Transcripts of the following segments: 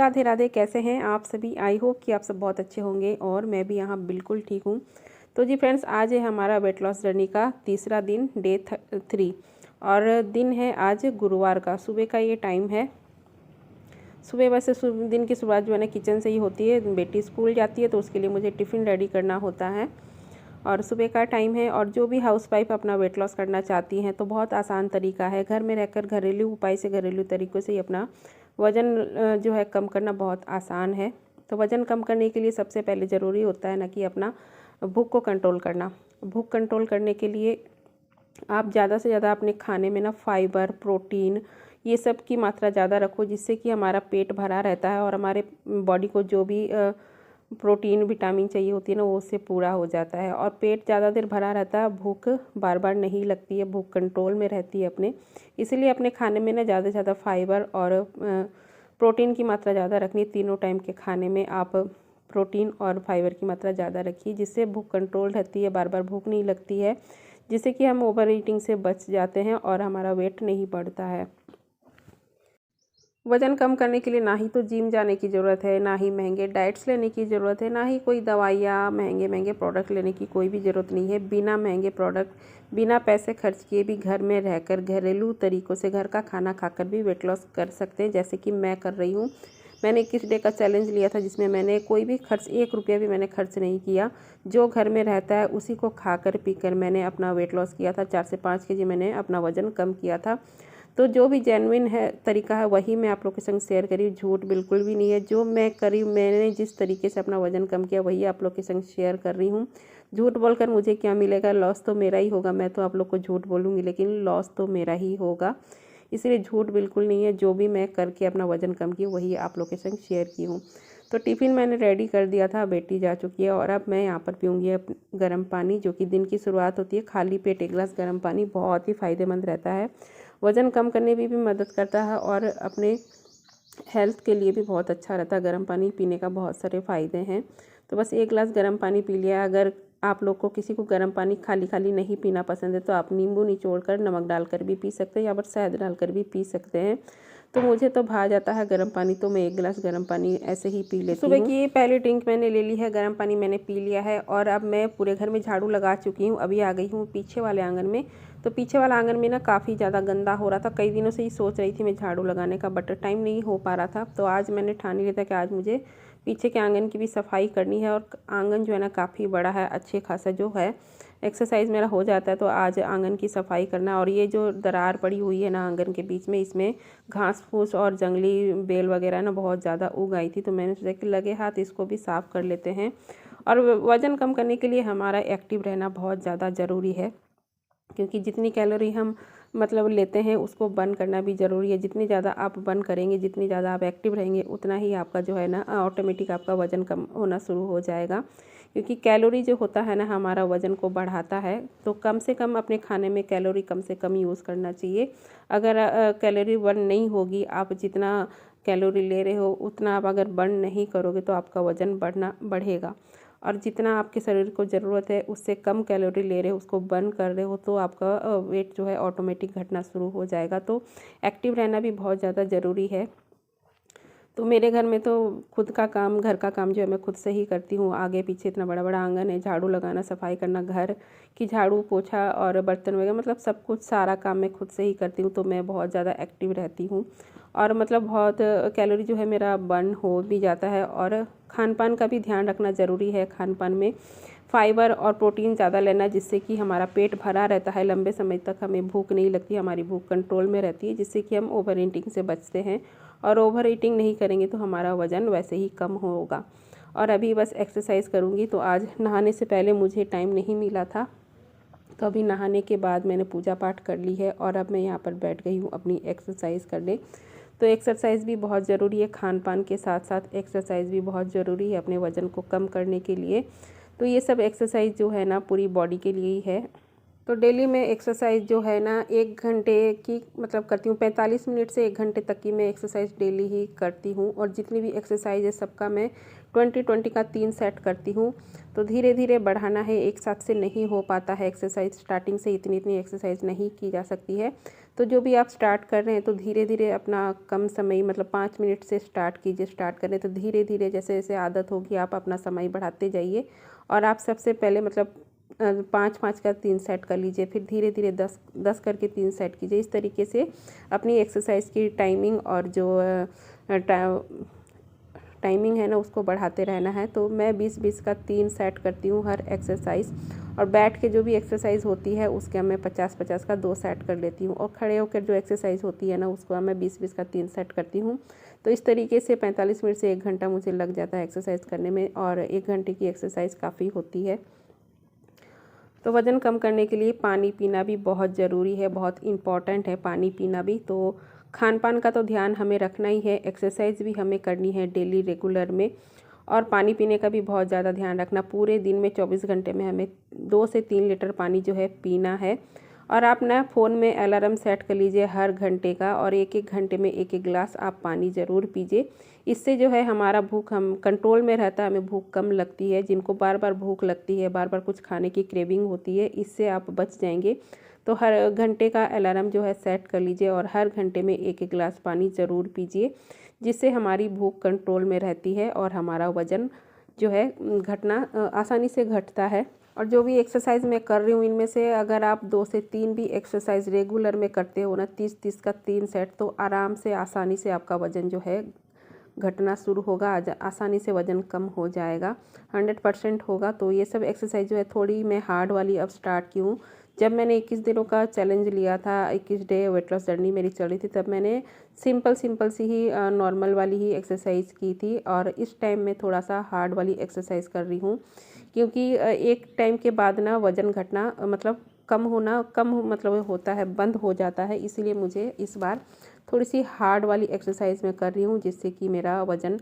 राधे राधे। कैसे हैं आप सभी? आई होप कि आप सब बहुत अच्छे होंगे और मैं भी यहाँ बिल्कुल ठीक हूँ। तो जी फ्रेंड्स, आज है हमारा वेट लॉस जर्नी का तीसरा दिन, डे 3 और दिन है आज गुरुवार का। सुबह का ये टाइम है। सुबह वैसे दिन की शुरुआत जो है ना किचन से ही होती है। बेटी स्कूल जाती है तो उसके लिए मुझे टिफ़िन रेडी करना होता है और सुबह का टाइम है। और जो भी हाउसवाइफ अपना वेट लॉस करना चाहती हैं तो बहुत आसान तरीका है, घर में रहकर घरेलू उपाय से, घरेलू तरीक़ों से ही अपना वज़न जो है कम करना बहुत आसान है। तो वज़न कम करने के लिए सबसे पहले ज़रूरी होता है ना कि अपना भूख को कंट्रोल करना। भूख कंट्रोल करने के लिए आप ज़्यादा से ज़्यादा अपने खाने में ना फाइबर, प्रोटीन, ये सब की मात्रा ज़्यादा रखो, जिससे कि हमारा पेट भरा रहता है और हमारे बॉडी को जो भी प्रोटीन, विटामिन चाहिए होती है ना, वो उससे पूरा हो जाता है। और पेट ज़्यादा देर भरा रहता है, भूख बार बार नहीं लगती है, भूख कंट्रोल में रहती है अपने। इसीलिए अपने खाने में ना ज़्यादा से ज़्यादा फाइबर और प्रोटीन की मात्रा ज़्यादा रखनी। तीनों टाइम के खाने में आप प्रोटीन और फाइबर की मात्रा ज़्यादा रखिए, जिससे भूख कंट्रोल रहती है, बार बार भूख नहीं लगती है, जिससे कि हम ओवर ईटिंग से बच जाते हैं और हमारा वेट नहीं बढ़ता है। वज़न कम करने के लिए ना ही तो जिम जाने की ज़रूरत है, ना ही महंगे डाइट्स लेने की ज़रूरत है, ना ही कोई दवाइयाँ, महंगे प्रोडक्ट लेने की कोई भी ज़रूरत नहीं है। बिना महंगे प्रोडक्ट, बिना पैसे खर्च किए भी घर में रहकर घरेलू तरीक़ों से घर का खाना खाकर भी वेट लॉस कर सकते हैं, जैसे कि मैं कर रही हूँ। मैंने 21 डे का चैलेंज लिया था, जिसमें मैंने कोई भी खर्च, 1 रुपया भी मैंने खर्च नहीं किया। जो घर में रहता है उसी को खाकर पीकर मैंने अपना वेट लॉस किया था। 4 से 5 केजी मैंने अपना वज़न कम किया था। तो जो भी जेन्युइन है तरीका है वही मैं आप लोग के संग शेयर करी, झूठ बिल्कुल भी नहीं है। जो मैं करी, मैंने जिस तरीके से अपना वज़न कम किया वही आप लोग के संग शेयर कर रही हूँ। झूठ बोलकर मुझे क्या मिलेगा? लॉस तो मेरा ही होगा। मैं तो आप लोग को झूठ बोलूँगी लेकिन लॉस तो मेरा ही होगा, इसलिए झूठ बिल्कुल नहीं है। जो भी मैं करके अपना वज़न कम की वही आप लोग के संग शेयर की हूँ। तो टिफ़िन मैंने रेडी कर दिया था, बेटी जा चुकी है और अब मैं यहाँ पर पीऊँगी गर्म पानी, जो कि दिन की शुरुआत होती है। खाली पेट 1 गिलास गर्म पानी बहुत ही फ़ायदेमंद रहता है, वज़न कम करने में भी मदद करता है और अपने हेल्थ के लिए भी बहुत अच्छा रहता है। गर्म पानी पीने का बहुत सारे फ़ायदे हैं। तो बस 1 गिलास गर्म पानी पी लिया। अगर आप लोग को किसी को गर्म पानी खाली खाली नहीं पीना पसंद है तो आप नींबू निचोड़कर, नमक डालकर भी पी सकते हैं या फिर शहद डालकर भी पी सकते हैं। तो मुझे तो भा जाता है गर्म पानी, तो मैं 1 गिलास गर्म पानी ऐसे ही पी लेती हूँ। सुबह की पहली ड्रिंक मैंने ले ली है, गर्म पानी मैंने पी लिया है और अब मैं पूरे घर में झाड़ू लगा चुकी हूँ। अभी आ गई हूँ पीछे वाले आंगन में। तो पीछे वाला आंगन में ना काफ़ी ज़्यादा गंदा हो रहा था। कई दिनों से ही सोच रही थी मैं झाड़ू लगाने का, बट टाइम नहीं हो पा रहा था। तो आज मैंने ठान लिया था कि आज मुझे पीछे के आंगन की भी सफाई करनी है। और आंगन जो है ना काफ़ी बड़ा है, अच्छे खासा जो है एक्सरसाइज मेरा हो जाता है। तो आज आंगन की सफाई करना। और ये जो दरार पड़ी हुई है ना आंगन के बीच में, इसमें घास फूस और जंगली बेल वगैरह ना बहुत ज़्यादा उग आई थी। तो मैंने सोचा कि लगे हाथ इसको भी साफ़ कर लेते हैं। और वज़न कम करने के लिए हमारा एक्टिव रहना बहुत ज़्यादा ज़रूरी है, क्योंकि जितनी कैलोरी हम लेते हैं उसको बर्न करना भी ज़रूरी है। जितनी ज़्यादा आप बर्न करेंगे, जितनी ज़्यादा आप एक्टिव रहेंगे, उतना ही आपका जो है ना ऑटोमेटिक आपका वज़न कम होना शुरू हो जाएगा। क्योंकि कैलोरी जो होता है ना हमारा वज़न को बढ़ाता है। तो कम से कम अपने खाने में कैलोरी कम से कम यूज़ करना चाहिए। अगर कैलोरी बर्न नहीं होगी, आप जितना कैलोरी ले रहे हो उतना आप अगर बर्न नहीं करोगे तो आपका वज़न बढ़ेगा। और जितना आपके शरीर को ज़रूरत है उससे कम कैलोरी ले रहे हो, उसको बर्न कर रहे हो, तो आपका वेट जो है ऑटोमेटिक घटना शुरू हो जाएगा। तो एक्टिव रहना भी बहुत ज़्यादा ज़रूरी है। तो मेरे घर में तो खुद का काम, घर का काम जो है मैं खुद से ही करती हूँ। आगे पीछे इतना बड़ा बड़ा आंगन है, झाड़ू लगाना, सफाई करना, घर की झाड़ू पोछा और बर्तन वगैरह, सब कुछ सारा काम मैं खुद से ही करती हूँ। तो मैं बहुत ज़्यादा एक्टिव रहती हूँ और बहुत कैलोरी जो है मेरा बर्न हो भी जाता है। और खान पान का भी ध्यान रखना ज़रूरी है। खान पान में फाइबर और प्रोटीन ज़्यादा लेना, जिससे कि हमारा पेट भरा रहता है, लंबे समय तक हमें भूख नहीं लगती, हमारी भूख कंट्रोल में रहती है, जिससे कि हम ओवर ईटिंग से बचते हैं। और ओवर ईटिंग नहीं करेंगे तो हमारा वज़न वैसे ही कम होगा। और अभी बस एक्सरसाइज करूँगी। तो आज नहाने से पहले मुझे टाइम नहीं मिला था, तो अभी नहाने के बाद मैंने पूजा पाठ कर ली है और अब मैं यहाँ पर बैठ गई हूँ अपनी एक्सरसाइज करने। तो एक्सरसाइज भी बहुत ज़रूरी है, खान पान के साथ साथ एक्सरसाइज भी बहुत ज़रूरी है अपने वज़न को कम करने के लिए। तो ये सब एक्सरसाइज जो है ना पूरी बॉडी के लिए ही है। तो डेली मैं एक्सरसाइज जो है ना 1 घंटे की मतलब करती हूँ, 45 मिनट से 1 घंटे तक की मैं एक्सरसाइज डेली ही करती हूँ। और जितनी भी एक्सरसाइज है सबका मैं 20-20 का 3 सेट करती हूँ। तो धीरे धीरे बढ़ाना है, एक साथ से नहीं हो पाता है एक्सरसाइज, स्टार्टिंग से इतनी इतनी एक्सरसाइज नहीं की जा सकती है। तो जो भी आप स्टार्ट कर रहे हैं तो धीरे धीरे अपना कम समय मतलब 5 मिनट से स्टार्ट कीजिए। स्टार्ट करें तो धीरे धीरे जैसे जैसे आदत होगी आप अपना समय बढ़ाते जाइए। और आप सबसे पहले मतलब 5-5 का 3 सेट कर लीजिए, फिर धीरे धीरे 10-10 करके 3 सेट कीजिए। इस तरीके से अपनी एक्सरसाइज की टाइमिंग और जो टाइमिंग है ना उसको बढ़ाते रहना है। तो मैं 20-20 का 3 सेट करती हूँ हर एक्सरसाइज। और बैठ के जो भी एक्सरसाइज होती है उसका मैं 50-50 का 2 सेट कर लेती हूँ। और खड़े होकर जो एक्सरसाइज होती है ना उसको मैं 20-20 का 3 सेट करती हूँ। तो इस तरीके से 45 मिनट से 1 घंटा मुझे लग जाता है एक्सरसाइज करने में। और 1 घंटे की एक्सरसाइज काफ़ी होती है। तो वज़न कम करने के लिए पानी पीना भी बहुत ज़रूरी है, बहुत इम्पॉर्टेंट है पानी पीना भी। तो खान पान का तो ध्यान हमें रखना ही है, एक्सरसाइज भी हमें करनी है डेली रेगुलर में। और पानी पीने का भी बहुत ज़्यादा ध्यान रखना। पूरे दिन में 24 घंटे में हमें 2 से 3 लीटर पानी जो है पीना है। और आप ना फ़ोन में अलार्म सेट कर लीजिए हर घंटे का, और 1-1 घंटे में 1-1 गिलास आप पानी ज़रूर पीजिए। इससे जो है हमारा भूख हम कंट्रोल में रहता है, हमें भूख कम लगती है। जिनको बार बार भूख लगती है, बार बार कुछ खाने की क्रेविंग होती है, इससे आप बच जाएंगे। तो हर घंटे का अलार्म जो है सेट कर लीजिए और हर घंटे में 1-1 गिलास पानी ज़रूर पीजिए, जिससे हमारी भूख कंट्रोल में रहती है और हमारा वज़न जो है घटना आसानी से घटता है। और जो भी एक्सरसाइज मैं कर रही हूँ इनमें से अगर आप 2 से 3 भी एक्सरसाइज रेगुलर में करते हो ना, 30-30 का 3 सेट, तो आराम से आसानी से आपका वज़न जो है घटना शुरू होगा, आसानी से वज़न कम हो जाएगा, 100% होगा। तो ये सब एक्सरसाइज जो है थोड़ी मैं हार्ड वाली अब स्टार्ट की हूँ। जब मैंने 21 दिनों का चैलेंज लिया था, 21 डे वेट लॉस जर्नी मेरी चल रही थी, तब मैंने सिंपल सी ही नॉर्मल वाली ही एक्सरसाइज की थी। और इस टाइम मैं थोड़ा सा हार्ड वाली एक्सरसाइज कर रही हूँ, क्योंकि एक टाइम के बाद ना वज़न घटना मतलब कम मतलब होता है, बंद हो जाता है। इसीलिए मुझे इस बार थोड़ी सी हार्ड वाली एक्सरसाइज मैं कर रही हूँ, जिससे कि मेरा वज़न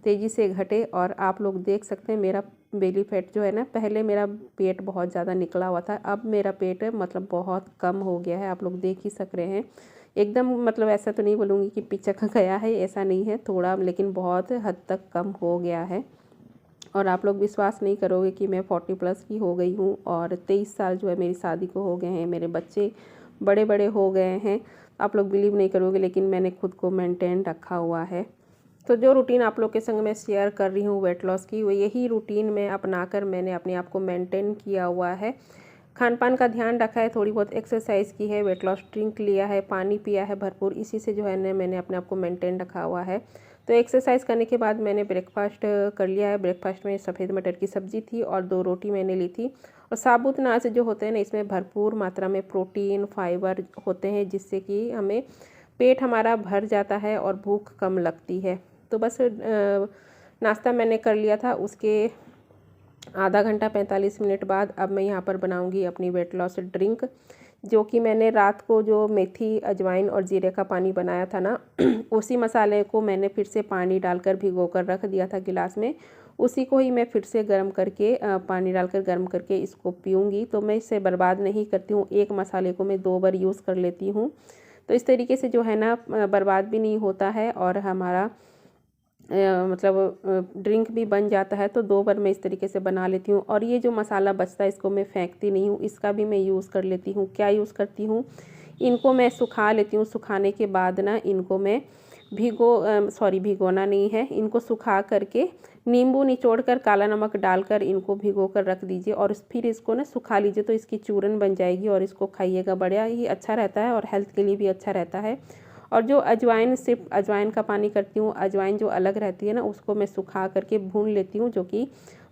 तेज़ी से घटे। और आप लोग देख सकते हैं मेरा बेली फैट जो है ना, पहले मेरा पेट बहुत ज़्यादा निकला हुआ था, अब मेरा पेट मतलब बहुत कम हो गया है, आप लोग देख ही सक रहे हैं। एकदम मतलब ऐसा तो नहीं बोलूँगी कि पिचक गया है, ऐसा नहीं है, थोड़ा लेकिन बहुत हद तक कम हो गया है। और आप लोग विश्वास नहीं करोगे कि मैं 40+ की हो गई हूँ और 23 साल जो है मेरी शादी को हो गए हैं, मेरे बच्चे बड़े बड़े हो गए हैं। आप लोग बिलीव नहीं करोगे, लेकिन मैंने खुद को मेंटेन रखा हुआ है। तो जो रूटीन आप लोग के संग मैं शेयर कर रही हूँ वेट लॉस की, वो यही रूटीन में अपनाकर मैंने अपने आप को मेंटेन किया हुआ है। खान पान का ध्यान रखा है, थोड़ी बहुत एक्सरसाइज की है, वेट लॉस ड्रिंक लिया है, पानी पिया है भरपूर, इसी से जो है ना मैंने अपने आप को मेंटेन रखा हुआ है। तो एक्सरसाइज करने के बाद मैंने ब्रेकफास्ट कर लिया है। ब्रेकफास्ट में सफ़ेद मटर की सब्ज़ी थी और 2 रोटी मैंने ली थी। और साबुत अनाज जो होते हैं ना, इसमें भरपूर मात्रा में प्रोटीन फाइबर होते हैं, जिससे कि हमें पेट हमारा भर जाता है और भूख कम लगती है। तो बस नाश्ता मैंने कर लिया था, उसके आधा घंटा 45 मिनट बाद अब मैं यहाँ पर बनाऊँगी अपनी वेट लॉस ड्रिंक, जो कि मैंने रात को जो मेथी अजवाइन और जीरे का पानी बनाया था ना, उसी मसाले को मैंने फिर से पानी डालकर भिगोकर रख दिया था गिलास में। उसी को ही मैं फिर से गर्म करके पानी डालकर गर्म करके इसको पीऊँगी। तो मैं इसे बर्बाद नहीं करती हूँ, एक मसाले को मैं 2 बार यूज़ कर लेती हूँ। तो इस तरीके से जो है ना बर्बाद भी नहीं होता है और हमारा मतलब ड्रिंक भी बन जाता है। तो 2 बार मैं इस तरीके से बना लेती हूँ। और ये जो मसाला बचता है इसको मैं फेंकती नहीं हूँ, इसका भी मैं यूज़ कर लेती हूँ। क्या यूज़ करती हूँ, इनको मैं सुखा लेती हूँ। सुखाने के बाद ना इनको मैं भिगोना नहीं है, इनको सुखा करके नींबू निचोड़ कर काला नमक डालकर इनको भिगो कर रख दीजिए और फिर इसको ना सुखा लीजिए, तो इसकी चूरन बन जाएगी और इसको खाइएगा, बढ़िया ही अच्छा रहता है और हेल्थ के लिए भी अच्छा रहता है। और जो अजवाइन, सिर्फ अजवाइन का पानी करती हूँ, अजवाइन जो अलग रहती है ना उसको मैं सुखा करके भून लेती हूँ, जो कि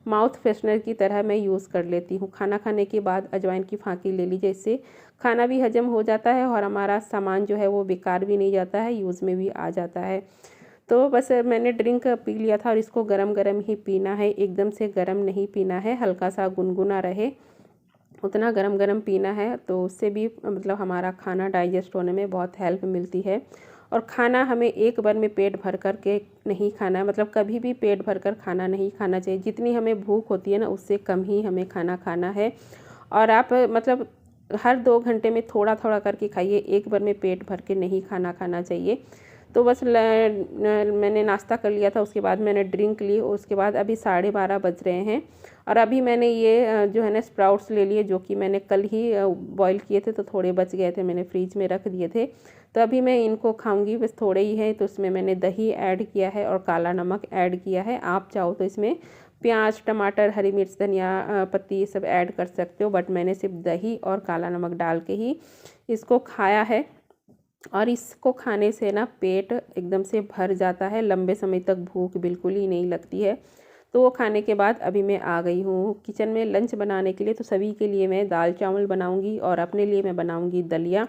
माउथ फ्रेशनर की तरह मैं यूज़ कर लेती हूँ। खाना खाने के बाद अजवाइन की फाँकी ले लीजिए, इससे खाना भी हजम हो जाता है और हमारा सामान जो है वो बेकार भी नहीं जाता है, यूज़ में भी आ जाता है। तो बस मैंने ड्रिंक पी लिया था और इसको गरम गरम ही पीना है, एकदम से गरम नहीं पीना है, हल्का सा गुनगुना रहे उतना गरम गरम पीना है। तो उससे भी मतलब हमारा खाना डाइजेस्ट होने में बहुत हेल्प मिलती है। और खाना हमें एक बार में पेट भर कर के नहीं खाना है, मतलब कभी भी पेट भर कर खाना नहीं खाना चाहिए। जितनी हमें भूख होती है ना उससे कम ही हमें खाना खाना है। और आप मतलब हर 2 घंटे में थोड़ा थोड़ा करके खाइए, एक बार में पेट भर के नहीं खाना चाहिए। तो बस मैंने नाश्ता कर लिया था, उसके बाद मैंने ड्रिंक ली, उसके बाद अभी 12:30 बज रहे हैं और अभी मैंने ये जो है ना स्प्राउट्स ले लिए, जो कि मैंने कल ही बॉईल किए थे, तो थोड़े बच गए थे, मैंने फ्रीज में रख दिए थे। तो अभी मैं इनको खाऊंगी, बस थोड़े ही हैं। तो इसमें मैंने दही ऐड किया है और काला नमक ऐड किया है। आप चाहो तो इसमें प्याज, टमाटर, हरी मिर्च, धनिया पत्ती ये सब ऐड कर सकते हो, बट मैंने सिर्फ दही और काला नमक डाल के ही इसको खाया है। और इसको खाने से ना पेट एकदम से भर जाता है, लंबे समय तक भूख बिल्कुल ही नहीं लगती है। तो वो खाने के बाद अभी मैं आ गई हूँ किचन में लंच बनाने के लिए। तो सभी के लिए मैं दाल चावल बनाऊँगी और अपने लिए मैं बनाऊँगी दलिया।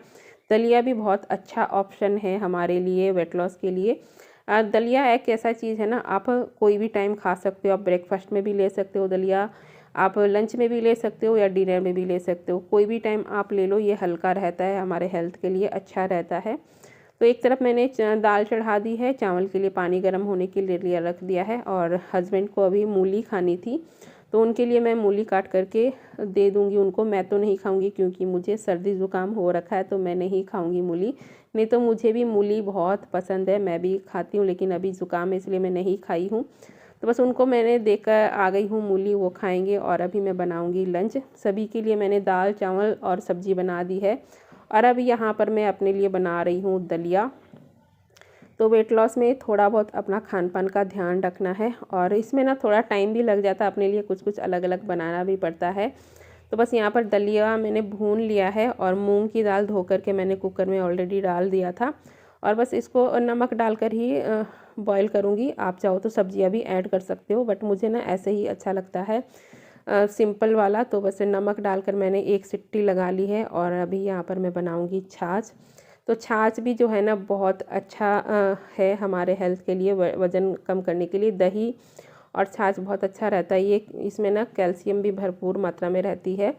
दलिया भी बहुत अच्छा ऑप्शन है हमारे लिए वेट लॉस के लिए। दलिया एक ऐसा चीज़ है ना, आप कोई भी टाइम खा सकते हो। आप ब्रेकफास्ट में भी ले सकते हो दलिया, आप लंच में भी ले सकते हो या डिनर में भी ले सकते हो, कोई भी टाइम आप ले लो। ये हल्का रहता है, हमारे हेल्थ के लिए अच्छा रहता है। तो एक तरफ मैंने दाल चढ़ा दी है, चावल के लिए पानी गर्म होने के लिए रख दिया है। और हस्बैंड को अभी मूली खानी थी, तो उनके लिए मैं मूली काट करके दे दूँगी उनको। मैं तो नहीं खाऊंगी क्योंकि मुझे सर्दी ज़ुकाम हो रखा है, तो मैं नहीं खाऊंगी मूली। नहीं तो मुझे भी मूली बहुत पसंद है, मैं भी खाती हूँ, लेकिन अभी ज़ुकाम है इसलिए मैं नहीं खाई हूँ। तो बस उनको मैंने देकर आ गई हूँ मूली, वो खाएंगे। और अभी मैं बनाऊँगी लंच। सभी के लिए मैंने दाल चावल और सब्ज़ी बना दी है। और अभी यहाँ पर मैं अपने लिए बना रही हूँ दलिया। तो वेट लॉस में थोड़ा बहुत अपना खान पान का ध्यान रखना है, और इसमें ना थोड़ा टाइम भी लग जाता है, अपने लिए कुछ कुछ अलग अलग बनाना भी पड़ता है। तो बस यहाँ पर दलिया मैंने भून लिया है और मूंग की दाल धो करके मैंने कुकर में ऑलरेडी डाल दिया था। और बस इसको नमक डालकर ही बॉईल करूँगी। आप चाहो तो सब्जियाँ भी ऐड कर सकते हो, बट मुझे ना ऐसे ही अच्छा लगता है सिंपल वाला। तो बस नमक डालकर मैंने एक सीटी लगा ली है। और अभी यहाँ पर मैं बनाऊँगी छाछ। तो छाछ भी जो है ना बहुत अच्छा है हमारे हेल्थ के लिए, वज़न कम करने के लिए। दही और छाछ बहुत अच्छा रहता है। ये इसमें ना कैल्शियम भी भरपूर मात्रा में रहती है,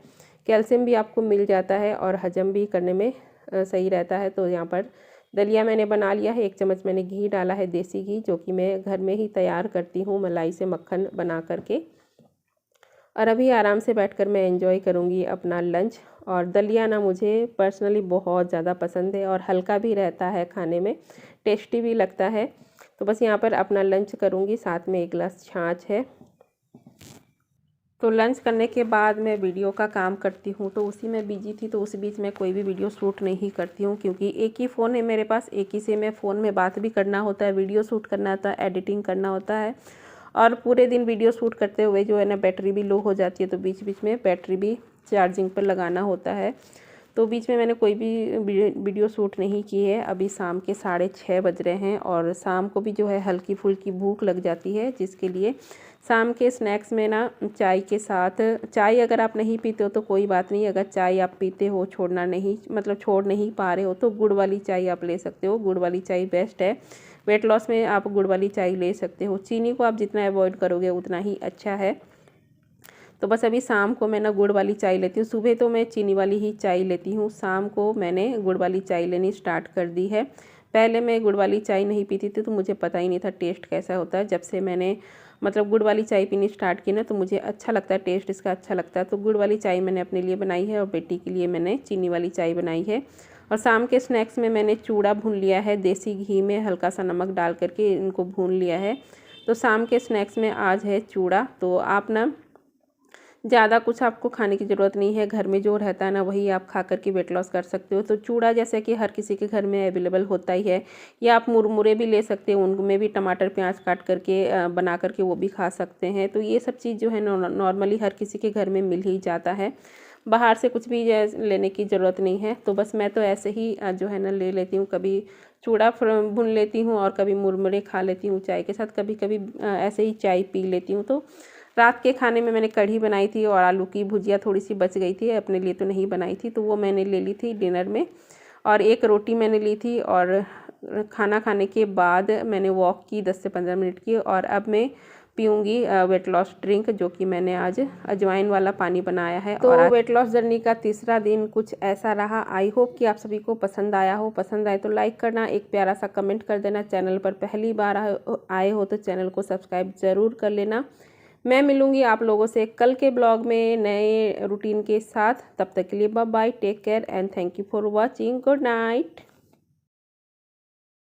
कैल्शियम भी आपको मिल जाता है और हजम भी करने में सही रहता है। तो यहाँ पर दलिया मैंने बना लिया है। 1 चम्मच मैंने घी डाला है, देसी घी, जो कि मैं घर में ही तैयार करती हूँ मलाई से मक्खन बना करके। और अभी आराम से बैठकर मैं एंजॉय करूँगी अपना लंच। और दलिया ना मुझे पर्सनली बहुत ज़्यादा पसंद है और हल्का भी रहता है, खाने में टेस्टी भी लगता है। तो बस यहाँ पर अपना लंच करूँगी, साथ में 1 गिलास छाछ है। तो लंच करने के बाद मैं वीडियो का काम करती हूँ, तो उसी में बिजी थी। तो उस बीच में कोई भी वीडियो शूट नहीं करती हूँ, क्योंकि एक ही फ़ोन है मेरे पास, एक ही से मैं फ़ोन में बात भी करना होता है, वीडियो शूट करना होता है, एडिटिंग करना होता है। और पूरे दिन वीडियो शूट करते हुए जो है ना बैटरी भी लो हो जाती है, तो बीच बीच में बैटरी भी चार्जिंग पर लगाना होता है। तो बीच में मैंने कोई भी वीडियो शूट नहीं की है। अभी शाम के 6:30 बज रहे हैं और शाम को भी जो है हल्की फुल्की भूख लग जाती है, जिसके लिए शाम के स्नैक्स में ना चाय के साथ, चाय अगर आप नहीं पीते हो तो कोई बात नहीं, अगर चाय आप पीते हो, छोड़ना नहीं मतलब छोड़ नहीं पा रहे हो, तो गुड़ वाली चाय आप ले सकते हो। गुड़ वाली चाय बेस्ट है, वेट लॉस में आप गुड़ वाली चाय ले सकते हो। चीनी को आप जितना अवॉइड करोगे उतना ही अच्छा है। तो बस अभी शाम को मैं ना गुड़ वाली चाय लेती हूँ। सुबह तो मैं चीनी वाली ही चाय लेती हूँ, शाम को मैंने गुड़ वाली चाय लेनी स्टार्ट कर दी है। पहले मैं गुड़ वाली चाय नहीं पीती थी, तो मुझे पता ही नहीं था टेस्ट कैसा होता है। जब से मैंने मतलब गुड़ वाली चाय पीनी स्टार्ट की ना, तो मुझे अच्छा लगता है, टेस्ट इसका अच्छा लगता है। तो गुड़ वाली चाय मैंने अपने लिए बनाई है और बेटी के लिए मैंने चीनी वाली चाय बनाई है। और शाम के स्नैक्स में मैंने चूड़ा भून लिया है, देसी घी में हल्का सा नमक डाल करके इनको भून लिया है। तो शाम के स्नैक्स में आज है चूड़ा। तो आप ना ज़्यादा कुछ आपको खाने की ज़रूरत नहीं है, घर में जो रहता है ना वही आप खा करके वेट लॉस कर सकते हो। तो चूड़ा जैसे कि हर किसी के घर में अवेलेबल होता ही है, या आप मुरमुरे भी ले सकते हो, उनमें भी टमाटर प्याज काट करके बना करके वो भी खा सकते हैं। तो ये सब चीज़ जो है नॉर्मली हर किसी के घर में मिल ही जाता है, बाहर से कुछ भी लेने की ज़रूरत नहीं है। तो बस मैं तो ऐसे ही जो है ना ले लेती हूँ, कभी चूड़ा भून लेती हूँ और कभी मुरमुरे खा लेती हूँ चाय के साथ, कभी कभी ऐसे ही चाय पी लेती हूँ। तो रात के खाने में मैंने कढ़ी बनाई थी और आलू की भुजिया थोड़ी सी बच गई थी, अपने लिए तो नहीं बनाई थी, तो वो मैंने ले ली थी डिनर में। और 1 रोटी मैंने ली थी। और खाना खाने के बाद मैंने वॉक की 10 से 15 मिनट की। और अब मैं पीऊँगी वेट लॉस ड्रिंक, जो कि मैंने आज अजवाइन वाला पानी बनाया है। तो वेट लॉस जर्नी का तीसरा दिन कुछ ऐसा रहा। आई होप कि आप सभी को पसंद आया हो। पसंद आए तो लाइक करना, एक प्यारा सा कमेंट कर देना। चैनल पर पहली बार आए हो तो चैनल को सब्सक्राइब ज़रूर कर लेना। मैं मिलूँगी आप लोगों से कल के ब्लॉग में नए रूटीन के साथ। तब तक के लिए bye bye, take care and thank you for watching. Good night.